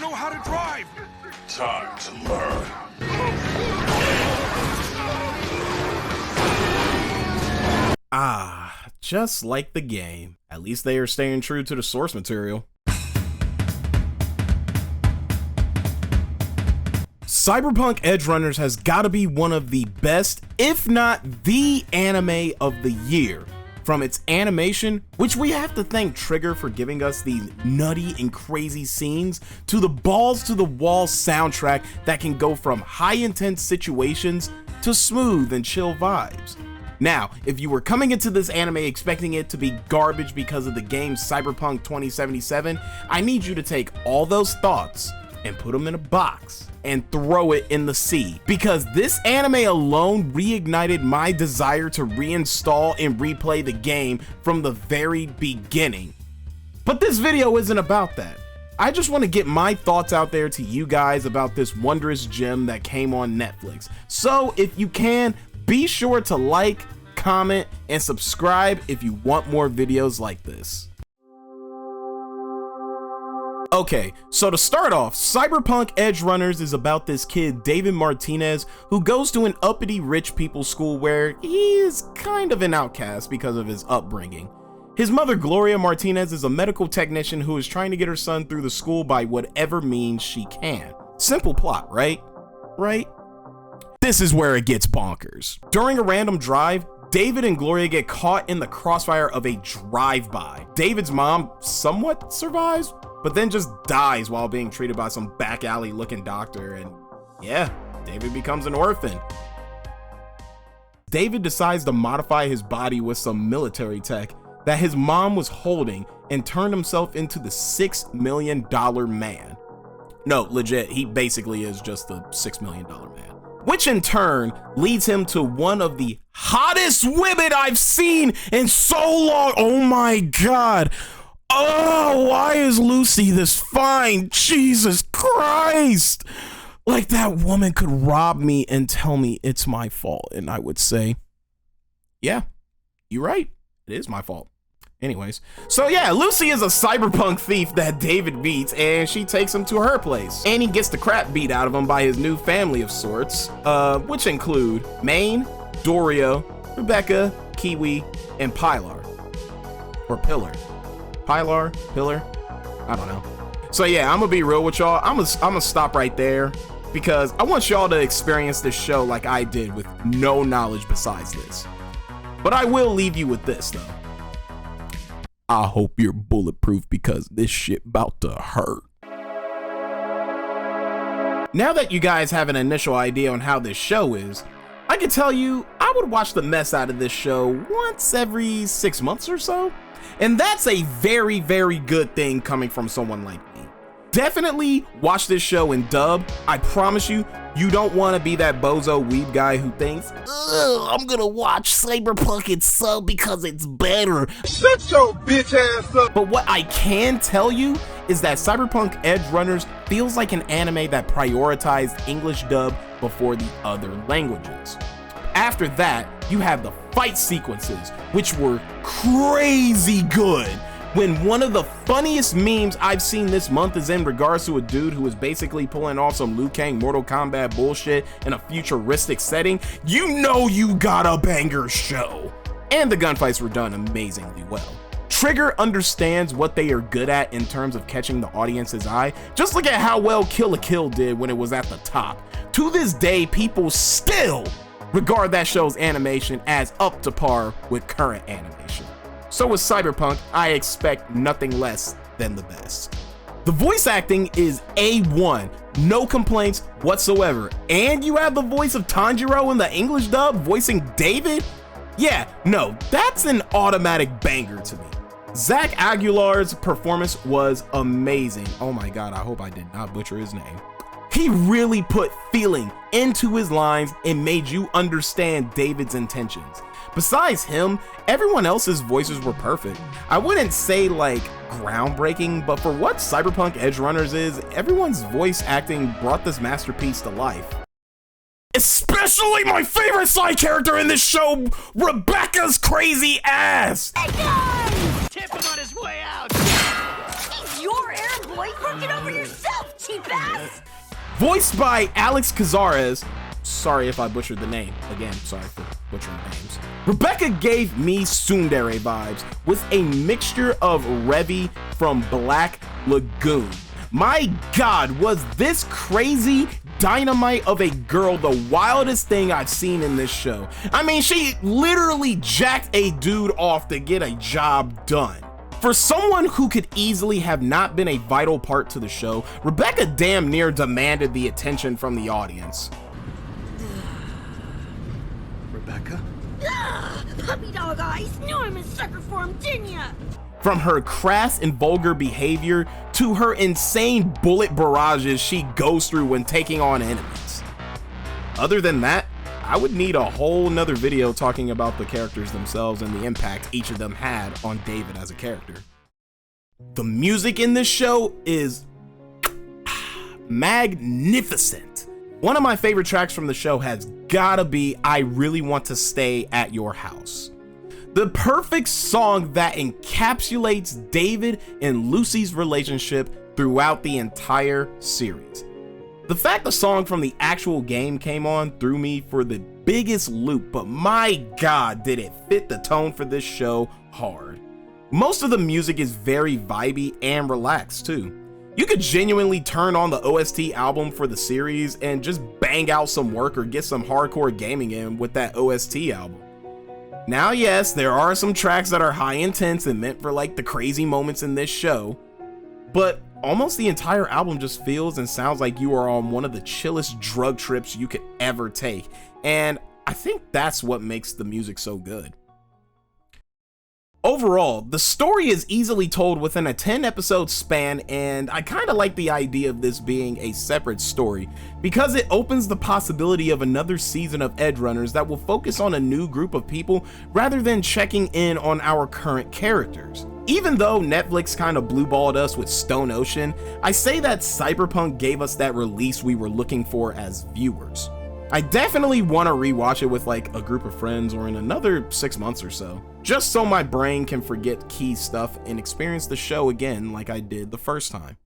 know how to drive. Time to learn. Ah, just like the game. At least they are staying true to the source material. Cyberpunk Edgerunners has got to be one of the best, if not the anime of the year. From its animation, which we have to thank Trigger for giving us these nutty and crazy scenes, to the balls to the wall soundtrack that can go from high intense situations to smooth and chill vibes. Now, if you were coming into this anime expecting it to be garbage because of the game Cyberpunk 2077, I need you to take all those thoughts and put them in a box and throw it in the sea, because this anime alone reignited my desire to reinstall and replay the game from the very beginning. But this video isn't about that. I just want to get my thoughts out there to you guys about this wondrous gem that came on Netflix. So if you can, be sure to like, comment, and subscribe if you want more videos like this. Okay, so to start off, Cyberpunk Edgerunners is about this kid, David Martinez, who goes to an uppity rich people's school where he is kind of an outcast because of his upbringing. His mother, Gloria Martinez, is a medical technician who is trying to get her son through the school by whatever means she can. Simple plot, right? Right? This is where it gets bonkers. During a random drive, David and Gloria get caught in the crossfire of a drive-by. David's mom somewhat survives, but then just dies while being treated by some back alley looking doctor, and yeah, David becomes an orphan. David decides to modify his body with some military tech that his mom was holding and turned himself into the $6 million man. No, legit, he basically is just the $6 million man. Which in turn leads him to one of the hottest women I've seen in so long. Oh my God. Oh, why is Lucy this fine? Jesus Christ. Like, that woman could rob me and tell me it's my fault. And I would say, yeah, you're right. It is my fault. Anyways, so yeah, Lucy is a cyberpunk thief that David beats, and she takes him to her place. And he gets the crap beat out of him by his new family of sorts, which include Maine, Dorio, Rebecca, Kiwi, and Pilar. Or Pillar. Pilar? Pillar? I don't know. So yeah, I'm gonna be real with y'all. I'm gonna stop right there because I want y'all to experience this show like I did with no knowledge besides this. But I will leave you with this though. I hope you're bulletproof because this shit about to hurt. Now that you guys have an initial idea on how this show is, I can tell you I would watch the mess out of this show once every 6 months or so. And that's a very, very good thing coming from someone like me. Definitely watch this show in dub. I promise you, you don't want to be that bozo weeb guy who thinks, ugh, I'm gonna watch Cyberpunk in sub because it's better. Shut your bitch ass up. But what I can tell you is that Cyberpunk Edgerunners feels like an anime that prioritized English dub before the other languages. After that, you have the fight sequences, which were crazy good. When one of the funniest memes I've seen this month is in regards to a dude who is basically pulling off some Liu Kang Mortal Kombat bullshit in a futuristic setting, you know you got a banger show. And the gunfights were done amazingly well. Trigger understands what they are good at in terms of catching the audience's eye. Just look at how well Kill la Kill did when it was at the top. To this day, people still regard that show's animation as up to par with current animation. So with Cyberpunk, I expect nothing less than the best. The voice acting is A1, no complaints whatsoever. And you have the voice of Tanjiro in the English dub voicing David? Yeah, no, that's an automatic banger to me. Zach Aguilar's performance was amazing. Oh my God, I hope I did not butcher his name. He really put feeling into his lines and made you understand David's intentions. Besides him, everyone else's voices were perfect. I wouldn't say like groundbreaking, but for what Cyberpunk Edgerunners is, everyone's voice acting brought this masterpiece to life. Especially my favorite side character in this show, Rebecca's crazy ass! Hey guys! Tip him on his way out! You're air boy working over yourself, cheap voiced by Alex Cazares. Sorry if I butchered the name. Again, sorry for butchering names. Rebecca gave me tsundere vibes with a mixture of Revy from Black Lagoon. My God, was this crazy dynamite of a girl the wildest thing I've seen in this show. I mean, she literally jacked a dude off to get a job done. For someone who could easily have not been a vital part to the show, Rebecca damn near demanded the attention from the audience. Rebecca? Puppy dog eyes, knew I'm a sucker for him, didn't ya? From her crass and vulgar behavior to her insane bullet barrages she goes through when taking on enemies. Other than that, I would need a whole nother video talking about the characters themselves and the impact each of them had on David as a character. The music in this show is magnificent. One of my favorite tracks from the show has gotta be I Really Want to Stay at Your House. The perfect song that encapsulates David and Lucy's relationship throughout the entire series. The fact the song from the actual game came on threw me for the biggest loop, but my God, did it fit the tone for this show hard. Most of the music is very vibey and relaxed too. You could genuinely turn on the OST album for the series and just bang out some work or get some hardcore gaming in with that OST album. Now, yes, there are some tracks that are high intense and meant for like the crazy moments in this show, but almost the entire album just feels and sounds like you are on one of the chillest drug trips you could ever take, and I think that's what makes the music so good. Overall, the story is easily told within a 10-episode span, and I kind of like the idea of this being a separate story because it opens the possibility of another season of Edgerunners that will focus on a new group of people rather than checking in on our current characters. Even though Netflix kind of blueballed us with Stone Ocean, I say that Cyberpunk gave us that release we were looking for as viewers. I definitely want to rewatch it with like a group of friends or in another 6 months or so, just so my brain can forget key stuff and experience the show again like I did the first time.